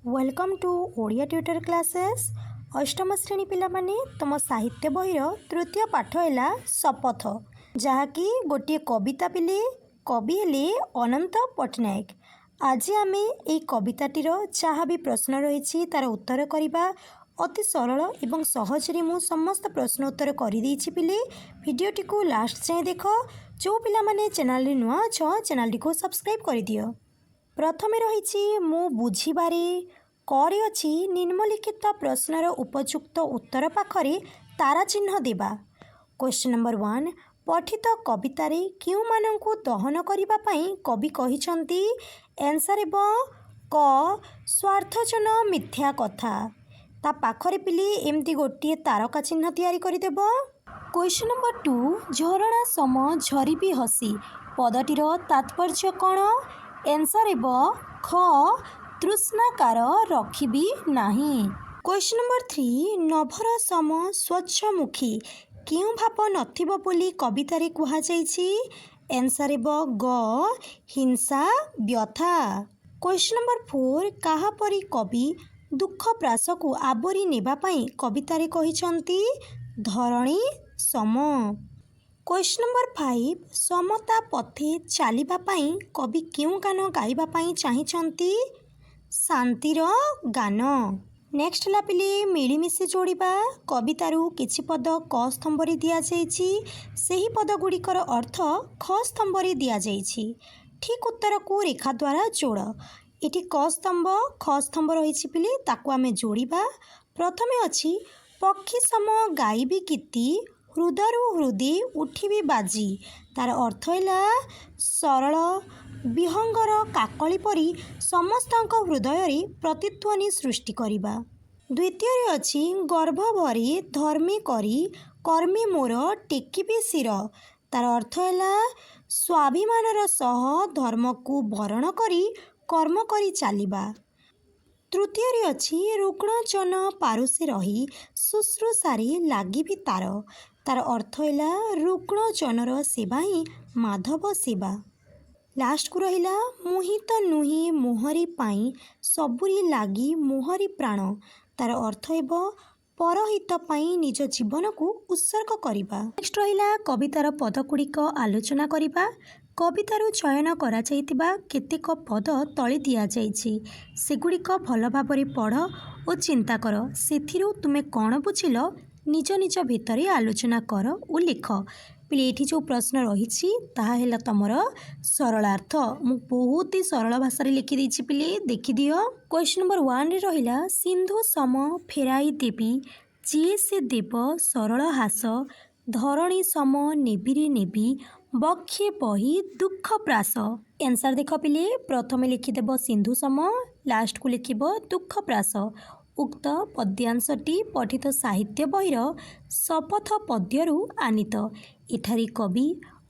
Welcome to Odia tutor classes. अष्टम श्रेणी पिला माने तुम साहित्य बहिर तृतीय पाठ है शपथ, जहाँकि गोटे कविता पिले कवि हेले अनंत पट्टनायक। आज आम ये कविताटीर जहाँ भी प्रश्न रही तार उत्तर करवा अति सरल एवं सहजरे मु समस्त प्रश्न उत्तर कर पिले। भिडियोटी को लास्ट जाए देख। जो पिला माने चैनल नुआ अछ चैनल को सब्सक्राइब कर दियो। प्रथमे रही मु बुझीबारे करे अछि निम्नलिखित प्रश्नर उपयुक्त उत्तर पाखरे तारा चिन्ह देबा। क्वेश्चन नंबर 1, पठित कवितारे क्यों मानंकु दहन करिबा पई कवि कहिसंती? आंसर हेबो क स्वार्थजन मिथ्या कथा। ता पाखरे पिली एमती गोटे तारका चिन्ह तैयारी करिदेबो। क्वेश्चन नंबर 2, झरणा सम झरिबी हसी पदटीर तात्पर्य कौन? आंसर हेबो ख तृष्णाकार रखिबी नाही। क्वेश्चन नंबर 3, नभर सम स्वच्छमुखी क्यों भाव नथिबो बोली कवितारे कुहा जाइछि? आंसर हेबो ग हिंसा व्यथा। क्वेश्चन नंबर 4, काहा परी कवि दुख प्रास को आवरी नेबा पई कवितारे कहिसंती? धरणी सम। क्वेश्चन नंबर 5, समता पथे चलिबा पई कवि क्यों गान गाइबा पई चाहिछंती? शांतिर गान। नेक्स्ट ला पिले मिलीमिशी जोड़िबा। कवितारू किछि पद क स्तंभरे दिया जाइछि, सेही पद गुड़िकर अर्थ ख स्तंभरे दिया जाइछि। ठीक उत्तर को रेखा द्वारा जोड़। इटी क स्तंभ ख स्तंभ रही पिले ताकू आमे जोड़िबा। प्रथमे अछि पक्षी सम गाइबी गीति हृदयरू हृदय उठिबी बाजी। तार अर्थ है सरल विहंगर काकली परी समस्तଙ୍କ हृदय प्रतिध्वनि सृष्टि करिबा। द्वितीय अछि गर्भ भरी धर्मी करी कर्मी मोर टेकिबी शिर। तार अर्थ है स्वाभिमानर सह धर्म को भरण करी कर्म करी चलिबा। तृतीय अछि रुग्ण जन पारुषे रही शुश्रूषारे लागिबी तार। तार अर्थ है रुग्ण जनर सेवा ही माधव सेवा। लास्ट को रहिला मुहि तो नुहि मोहरी पाई सबुरी लागी मोहरी प्राण। तार अर्थ हेबो परहित पाई निज जीवन को उत्सर्ग करिबा। नेक्स्ट रहिला कवितार पदगुड़िक आलोचना करिबा। कवितारू चयन करा जाइतिबा केतेक पद तळे दिया जाइछि, सेगुड़िक भल भाबरे पढ़ और चिंता कर। सेथिरु तुमे कौन बुझिल निज निज भितरे आलोचना कर और लिख। पिले एठी जो प्रश्न रही ताहा हेला तमर सरलार्थ। मु बहुत ही सरल भाषा रे लिखि देछि पिले देखि दियो। क्वेश्चन नंबर 1 रे रहिला सिंधु सम फेराई देबी जे से देव सरल हास धरणी सम नेबिरे नेबी बक्षे बही दुख प्रास। आंसर देख पिले प्रथमे लिखिदेव सिंधु सम, लास्ट को लिखिब दुख प्रास। उक्त पद्यांशटी पठित साहित्य बहिर शपथ पद्यरू आनीत। एठारी कवि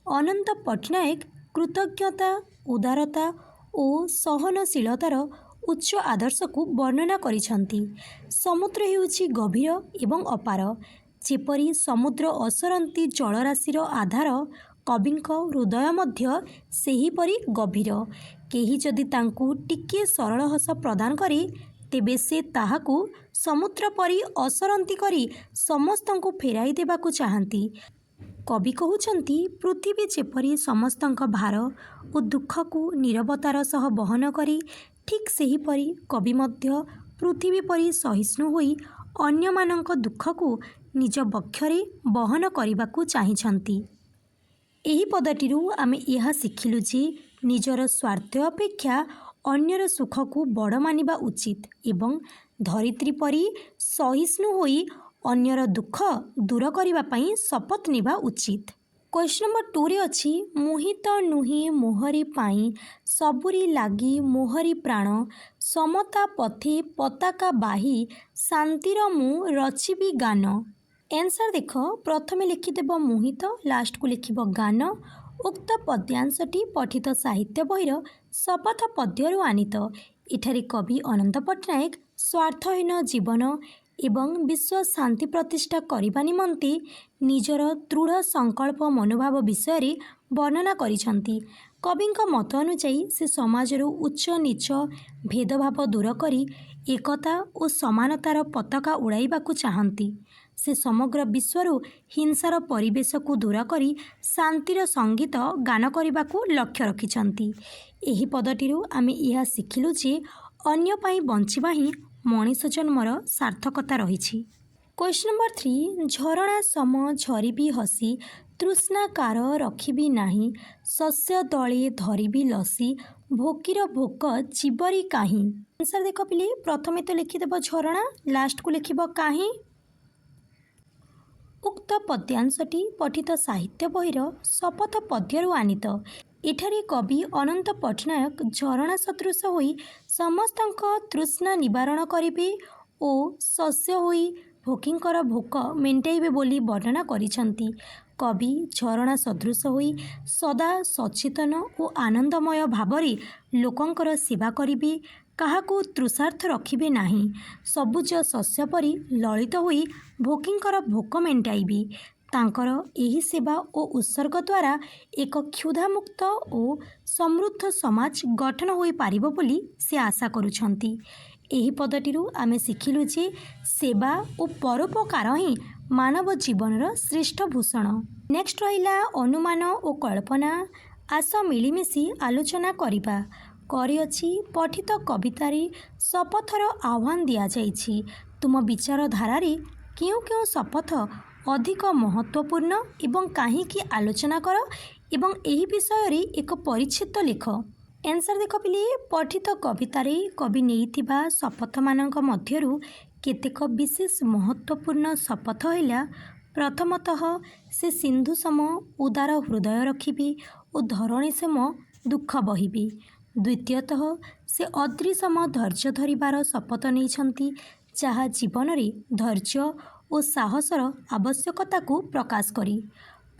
अनंत पट्टनायक कृतज्ञता उदारता और सहनशीलतार उच्च आदर्श को वर्णना करिछंती। समुद्र हेउछि गभीर एवं अपार। जेपरी समुद्र असरंती जलराशिर आधार कविंक हृदय मध्य सेहीपरी गभीर। केही जदि तांकु टिके सरल हस प्रदान करे तेबे से ताहाकू समुद्र परी असरंती करी समस्तंकु फेराई देबाकू चाहंती। कवि कहउछंती पृथ्वी जेपरी समस्तंक भार और दुख को नीरवतार सह बहन करी ठीक सेहीपरी कवि मध्य पृथ्वी परी सहिष्णु होई अन्यमानंक दुख को निज बक्षरे बहन करिबाकू चाहिछंती। एही पदटीरू आमे यह शिखिलु जे निजर स्वार्थ अपेक्षा अन्यर सुख को बड़ मानिबा उचित एवं धरित्री परी सहिष्णु होई अन्यर दुख दूर करिबा पई शपथ नेबा उचित। क्वेश्चन नंबर 2 रे अछि मोहित नुहि मोहरी पाई सबुरी लागी मोहरी प्राण समता पथे पताका बाही शांतिर मु रचिबी गान। आंसर देख प्रथमे लिखिदेव मोहित, लास्ट को लिखिब गान। उक्त पद्यांशटी पठित साहित्य बहिर शपथ पद्यरू आनीत। एठारे कवि अनंत पट्टनायक स्वार्थहीन जीवन एवं विश्व शांति प्रतिष्ठा करने निमंते निजर दृढ़ संकल्प मनोभाव विषय वर्णना करिछंती। କବିଙ୍କ ମତ ଅନୁଯାୟୀ ସେ ସମାଜରୁ ଉଚ୍ଚ ନୀଚ ଭେଦଭାବ ଦୂର କରି ଏକତା ଓ ସମାନତାର ପତାକା ଉଡ଼ାଇବାକୁ ଚାହାନ୍ତି। ସେ ସମଗ୍ର ବିଶ୍ୱରୁ ହିଂସାର ପରିବେଶକୁ ଦୂର କରି ଶାନ୍ତିର ସଙ୍ଗୀତ ଗାନ କରିବାକୁ ଲକ୍ଷ୍ୟ ରଖିଛନ୍ତି। ଏହି ପଦଟିରୁ ଆମେ ଏହା ଶିଖିଲୁ ଯେ ଅନ୍ୟ ପାଇଁ ବଞ୍ଚିବା ହିଁ ମଣିଷ ଜନ୍ମର ସାର୍ଥକତା ରହିଛି। କ୍ୱେଶ୍ଚନ୍ ନମ୍ବର 3, ଝରଣା ସମ ଝରିବି ହସି ତୃଷ୍ଣାକାର ରଖିବି ନାହିଁ ଶସ୍ୟ ଦଳେ ଧରିବି ଲସି ଭୋକିର ଭୋକ ଜୀବରି କାହିଁ। ଆନ୍ସର ଦେଖ ପିଲେ, ପ୍ରଥମେ ତ ଲେଖିଦେବ ଝରଣା, ଲାଷ୍ଟକୁ ଲେଖିବ କାହିଁ। ଉକ୍ତ ପଦ୍ୟାଂଶଟି ପଠିତ ସାହିତ୍ୟ ବହିର ଶପଥ ପଦ୍ୟରୁ ଆନିତ। ଏଠାରେ କବି ଅନନ୍ତ ପଟ୍ଟନାୟକ ଝରଣା ସଦୃଶ ହୋଇ ସମସ୍ତଙ୍କ ତୃଷ୍ଣା ନିବାରଣ କରିବେ ଓ ଶସ୍ୟ ହୋଇ ଭୋକିଙ୍କର ଭୋକ ମେଣ୍ଟାଇବେ ବୋଲି ବର୍ଣ୍ଣନା କରିଛନ୍ତି। କବି ଝରଣା ସଦୃଶ ହୋଇ ସଦା ସଚେତନ ଓ ଆନନ୍ଦମୟ ଭାବରେ ଲୋକଙ୍କର ସେବା କରିବେ, କାହାକୁ ତୃଷାର୍ଥ ରଖିବେ ନାହିଁ, ସବୁଜ ଶସ୍ୟ ପରି ଲଳିତ ହୋଇ ଭୋକିଙ୍କର ଭୋକ ମେଣ୍ଟାଇବେ। ତାଙ୍କର ଏହି ସେବା ଓ ଉତ୍ସର୍ଗ ଦ୍ୱାରା ଏକ କ୍ଷୁଧାମୁକ୍ତ ଓ ସମୃଦ୍ଧ ସମାଜ ଗଠନ ହୋଇପାରିବ ବୋଲି ସେ ଆଶା କରୁଛନ୍ତି। ଏହି ପଦଟିରୁ ଆମେ ଶିଖିଲୁ ଯେ ସେବା ଓ ପରୋପକାର ହିଁ ମାନବ ଜୀବନର ଶ୍ରେଷ୍ଠ ଭୂଷଣ। ନେକ୍ସଟ ରହିଲା ଅନୁମାନ ଓ କଳ୍ପନା। ଆସ ମିଳିମିଶି ଆଲୋଚନା କରିବା। କରିଅଛି ପଠିତ କବିତାରେ ଶପଥର ଆହ୍ୱାନ ଦିଆଯାଇଛି। ତୁମ ବିଚାରଧାରାରେ କେଉଁ କେଉଁ ଶପଥ ଅଧିକ ମହତ୍ତ୍ୱପୂର୍ଣ୍ଣ ଏବଂ କାହିଁକି ଆଲୋଚନା କର ଏବଂ ଏହି ବିଷୟରେ ଏକ ପରିଚ୍ଛେଦ ଲେଖ। ଆନ୍ସର ଦେଖ ପିଲେ, ପଠିତ କବିତାରେ କବି ନେଇଥିବା ଶପଥମାନଙ୍କ ମଧ୍ୟରୁ କେତେକ ବିଶେଷ ମହତ୍ତ୍ୱପୂର୍ଣ୍ଣ ଶପଥ ହେଲା, ପ୍ରଥମତଃ ସେ ସିନ୍ଧୁ ସମ ଉଦାର ହୃଦୟ ରଖିବେ ଓ ଧରଣୀ ସମ ଦୁଃଖ ବହିବେ। ଦ୍ୱିତୀୟତଃ ସେ ଅଦ୍ରି ସମ ଧୈର୍ଯ୍ୟ ଧରିବାର ଶପଥ ନେଇଛନ୍ତି, ଯାହା ଜୀବନରେ ଧୈର୍ଯ୍ୟ ଓ ସାହସର ଆବଶ୍ୟକତାକୁ ପ୍ରକାଶ କରି।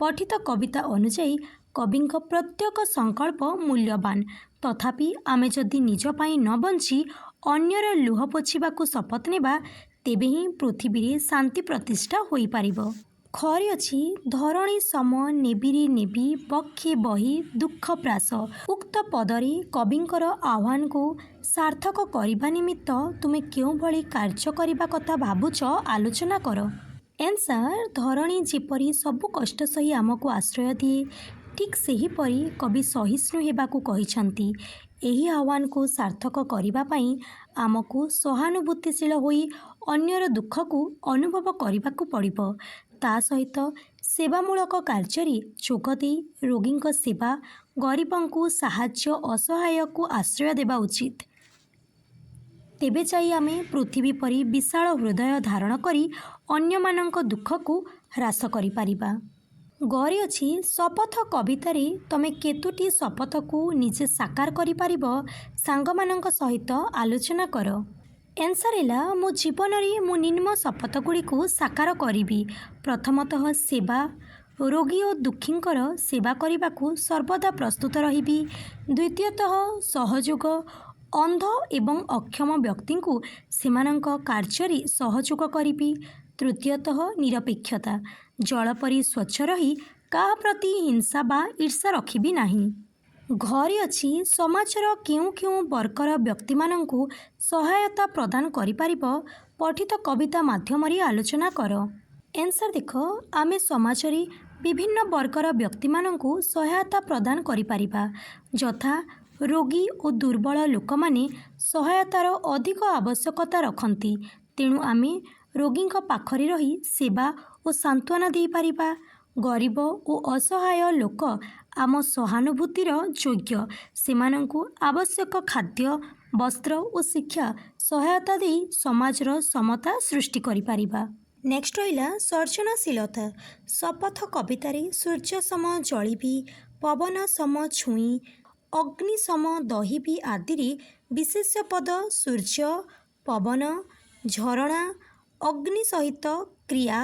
ପଠିତ କବିତା ଅନୁଯାୟୀ କବିଙ୍କ ପ୍ରତ୍ୟେକ ସଂକଳ୍ପ ମୂଲ୍ୟବାନ, ତଥାପି ଆମେ ଯଦି ନିଜ ପାଇଁ ନ ବଞ୍ଚି ଅନ୍ୟର ଲୁହ ପୋଛିବାକୁ ଶପଥ ନେବା, ତେବେ ହିଁ ପୃଥିବୀରେ ଶାନ୍ତି ପ୍ରତିଷ୍ଠା ହୋଇପାରିବ। ଖରି ଅଛି ଧରଣୀ ସମ ନେବିରେ ନେବି ବକ୍ଷେ ବହି ଦୁଃଖ ପ୍ରାସ। ଉକ୍ତ ପଦରେ କବିଙ୍କର ଆହ୍ୱାନକୁ ସାର୍ଥକ କରିବା ନିମିତ୍ତ ତୁମେ କେଉଁଭଳି କାର୍ଯ୍ୟ କରିବା କଥା ଭାବୁଛ ଆଲୋଚନା କର। ଆନ୍ସର, ଧରଣୀ ଯେପରି ସବୁ କଷ୍ଟ ସହି ଆମକୁ ଆଶ୍ରୟ ଦିଏ, ଠିକ୍ ସେହିପରି କବି ସହିଷ୍ଣୁ ହେବାକୁ କହିଛନ୍ତି। ଏହି ଆହ୍ୱାନକୁ ସାର୍ଥକ କରିବା ପାଇଁ ଆମକୁ ସହାନୁଭୂତିଶୀଳ ହୋଇ ଅନ୍ୟର ଦୁଃଖକୁ ଅନୁଭବ କରିବାକୁ ପଡ଼ିବ। ତା ସହିତ ସେବାମୂଳକ କାର୍ଯ୍ୟରେ ଯୋଗ ଦେଇ ରୋଗୀଙ୍କ ସେବା, ଗରିବଙ୍କୁ ସାହାଯ୍ୟ, ଅସହାୟକୁ ଆଶ୍ରୟ ଦେବା ଉଚିତ। ତେବେ ଯାଇ ଆମେ ପୃଥିବୀ ପରି ବିଶାଳ ହୃଦୟ ଧାରଣ କରି ଅନ୍ୟମାନଙ୍କ ଦୁଃଖକୁ ହ୍ରାସ କରିପାରିବା। ଗରିଅଛି ଶପଥ କବିତାରେ ତମେ କେତୋଟି ଶପଥକୁ ନିଜେ ସାକାର କରିପାରିବ ସାଙ୍ଗମାନଙ୍କ ସହିତ ଆଲୋଚନା କର। ଆନ୍ସର ହେଲା, ମୋ ଜୀବନରେ ମୁଁ ନିମ୍ନ ଶପଥଗୁଡ଼ିକୁ ସାକାର କରିବି। ପ୍ରଥମତଃ ସେବା, ରୋଗୀ ଓ ଦୁଃଖୀଙ୍କର ସେବା କରିବାକୁ ସର୍ବଦା ପ୍ରସ୍ତୁତ ରହିବି। ଦ୍ୱିତୀୟତଃ ସହଯୋଗ, ଅନ୍ଧ ଏବଂ ଅକ୍ଷମ ବ୍ୟକ୍ତିଙ୍କୁ ସେମାନଙ୍କ କାର୍ଯ୍ୟରେ ସହଯୋଗ କରିବି। ତୃତୀୟତଃ ନିରପେକ୍ଷତା, ଜଳ ପରି ସ୍ୱଚ୍ଛ ରହି କାହା ପ୍ରତି ହିଂସା ବା ଈର୍ଷା ରଖିବି ନାହିଁ। ଘରେ ଅଛି ସମାଜର କେଉଁ କେଉଁ ବର୍ଗର ବ୍ୟକ୍ତିମାନଙ୍କୁ ସହାୟତା ପ୍ରଦାନ କରିପାରିବ ପଠିତ କବିତା ମାଧ୍ୟମରେ ଆଲୋଚନା କର। ଆନ୍ସର ଦେଖ, ଆମେ ସମାଜରେ ବିଭିନ୍ନ ବର୍ଗର ବ୍ୟକ୍ତିମାନଙ୍କୁ ସହାୟତା ପ୍ରଦାନ କରିପାରିବା, ଯଥା ରୋଗୀ ଓ ଦୁର୍ବଳ ଲୋକମାନେ ସହାୟତାର ଅଧିକ ଆବଶ୍ୟକତା ରଖନ୍ତି, ତେଣୁ ଆମେ ରୋଗୀଙ୍କ ପାଖରେ ରହି ସେବା ଓ ସାନ୍ତ୍ୱନା ଦେଇପାରିବା। ଗରିବ ଓ ଅସହାୟ ଲୋକ ଆମ ସହାନୁଭୂତିର ଯୋଗ୍ୟ, ସେମାନଙ୍କୁ ଆବଶ୍ୟକ ଖାଦ୍ୟ, ବସ୍ତ୍ର ଓ ଶିକ୍ଷା ସହାୟତା ଦେଇ ସମାଜର ସମତା ସୃଷ୍ଟି କରିପାରିବା। ନେକ୍ସଟ ରହିଲା ସୃଜନଶୀଳତା। ଶପଥ କବିତାରେ ସୂର୍ଯ୍ୟ ସମ ଜଳିବି, ପବନ ସମ ଛୁଇଁ, ଅଗ୍ନି ସମ ଦହିବି ଆଦିରେ ବିଶେଷ୍ୟ ପଦ ସୂର୍ଯ୍ୟ, ପବନ, ଝରଣା, ଅଗ୍ନି ସହିତ କ୍ରିୟା,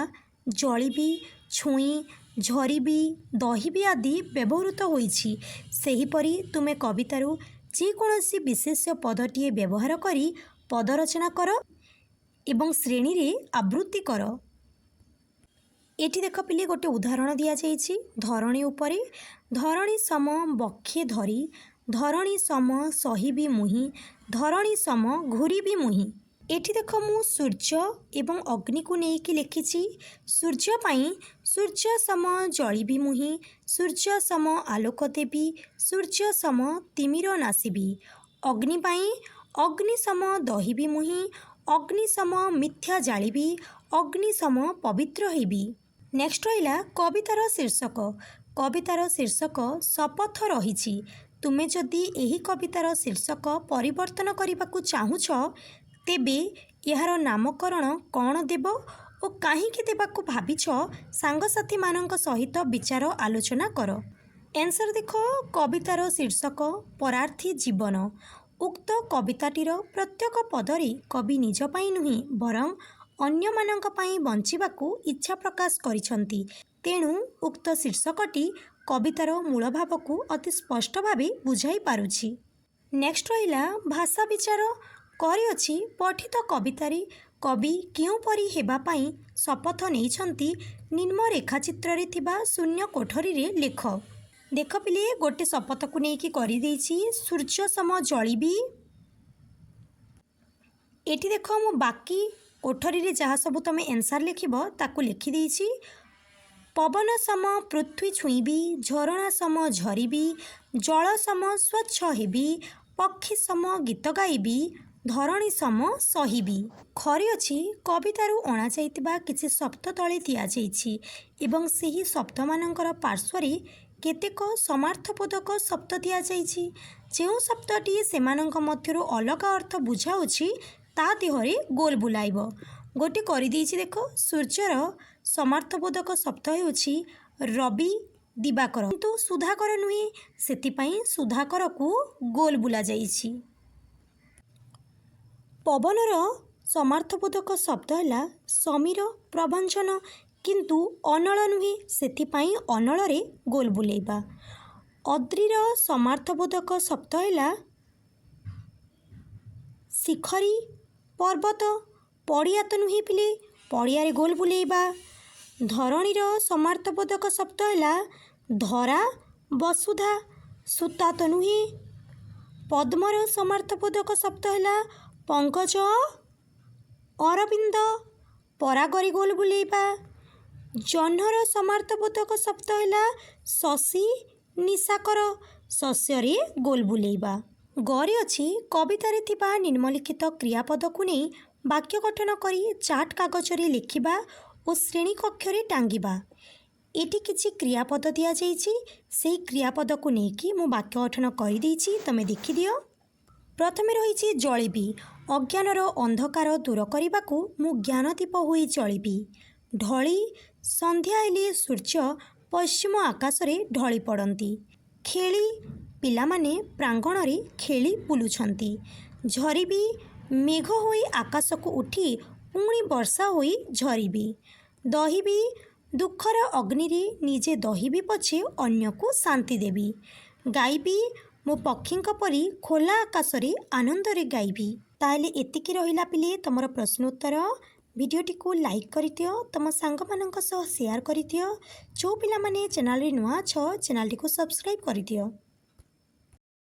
ଜଳିବି, ଛୁଇଁ, ଝରିବି, ଦହିବି ଆଦି ବ୍ୟବହୃତ ହୋଇଛି। ସେହିପରି ତୁମେ କବିତାରୁ ଯେକୌଣସି ବିଶେଷ୍ୟ ପଦଟିଏ ବ୍ୟବହାର କରି ପଦ ରଚନା କର ଏବଂ ଶ୍ରେଣୀରେ ଆବୃତ୍ତି କର। एठी देख पिले गोटे उदाहरण दिया जाइछि धरणी उपरे धरणी सम बक्षे धरी धरणी सम सहिबी मुहि धरणी सम घूरीबी मुहि। एठी देख मु सूर्य एवं अग्नि को लेकिन लिखिछि सूर्य पाई सूर्य सम जलिबी मुहि सूर्य सम आलोक देवी सूर्य सम तिमिर नासिबी। अग्नि पाई अग्नि सम दहिबी मुहि अग्नि सम मिथ्या जालिबी अग्नि सम पवित्र हेबी। नेक्स्ट रहिला कवितार शीर्षक शपथ रही। तुमे जदि एही कवितार शीर्षक परिवर्तन करने चाहूछ तेबे यार नामकरण कौन देव और कहीं देवाक भाविछ सांगसाथी मानक सहित विचार आलोचना कर। आंसर देख कवितार शीर्षक परार्थी जीवन। उक्त कविताटीर प्रत्येक पदरे कवि निज पाई नुहे बरं अन्य मानक पाई बंचिबाकू इच्छा प्रकाश करिसंती। तेणु उक्त शीर्षकटी कवितार मूल भाव को अति स्पष्ट भावे बुझाई पारुछि। नेक्स्ट रहिला भाषा विचार करिअछि पठित कवितारे कवि क्यों परी हेबा पाई शपथ नेइछंती निम्न रेखाचित्र रे थिबा शून्य कोठरी रे लेख। देख पिले गोटे शपथ को नेकी करि देइछि सूर्य सम जलिबी। एठी देख मु बाकी कोठरी रे जहाँ सब तुम एनसार लिखब ताकू लिखि देइछि पवन सम पृथ्वी छुईबी झरणा सम झरीबी जल सम स्वच्छ हेबी पक्षी सम गीत गाइबी धरणी सम सहिबी। खरी अछि कवितारू अणा जाइतिबा किछि शब्द तले दिया जाइछि एवं सेही शब्द मानकर पार्श्वरे केतेक समार्थबोधक शब्द दिया जाइछि। जेउ शब्दटी सेमानंक मध्यरु अलग अर्थ बुझाउछि ता देहरे गोल बुलाइब। गोटे करि देइछि देख सूर्यर समार्थबोधक शब्द हेउछि रवि दिवाकर किंतु सुधाकर नुहे सेतिपाई सुधाकर को गोल बुला जाइछि। पवनर समार्थबोधक शब्द है समीर प्रभंजन किंतु अनल नुहे सेतिपाई अनल रे गोल बुलेइबा। अद्रीर समार्थबोधक शब्द है शिखरी पर्वत पड़िया तो नुहे पिले पड़िया गोल बुलेइबा। धरणीर समार्थबोधक शब्द है धरा वसुधा सूता तो नुहे। पद्मर समार्थबोधक शब्द है पंकज अरविंद परागरी गोल बुलेइबा। जह्नर समार्थबोधक शब्द है शशि निशाकर शस्यरे गोल बुलेइबा। गरे अछि कवितारे थिबा निम्नलिखित क्रियापद को नहीं वाक्य गठन करी चार्ट कागजरे लिखिबा और श्रेणी कक्षरे टांगिबा। एटी किछि क्रियापद दिया जाइछि सेही क्रियापद को नेकी मु वाक्य गठन करि देइछि तमे देखि दियो। प्रथमे रहिछि जलिबी अज्ञानर अंधकार दूर करिबाकू मु ज्ञानदीप होई जलिबी। ढली संध्या हेले सूर्य पश्चिम आकाश रे ढली पड़ती। खेली पिलामाने प्रांगण रे खेली बुलुछंती। झरीबी मेघ होई आकाश को उठी पुणी वर्षा होई झरीबी। दहिबी दुखर अग्नि रे निजे दहिबी पछे अन्य को शांति देबी। गाइबी मो पक्षींक परी खोला आकाश रे आनंद रे गाइबी। ताहले एतिकी रहिला पिले तमर प्रश्नोत्तर। भिडियोटी को लाइक करिदियो तम सांग मानक सह शेयर करिदियो। जो पिला माने चैनल रे नुआ छ चैनल टी को सब्सक्राइब करिदियो।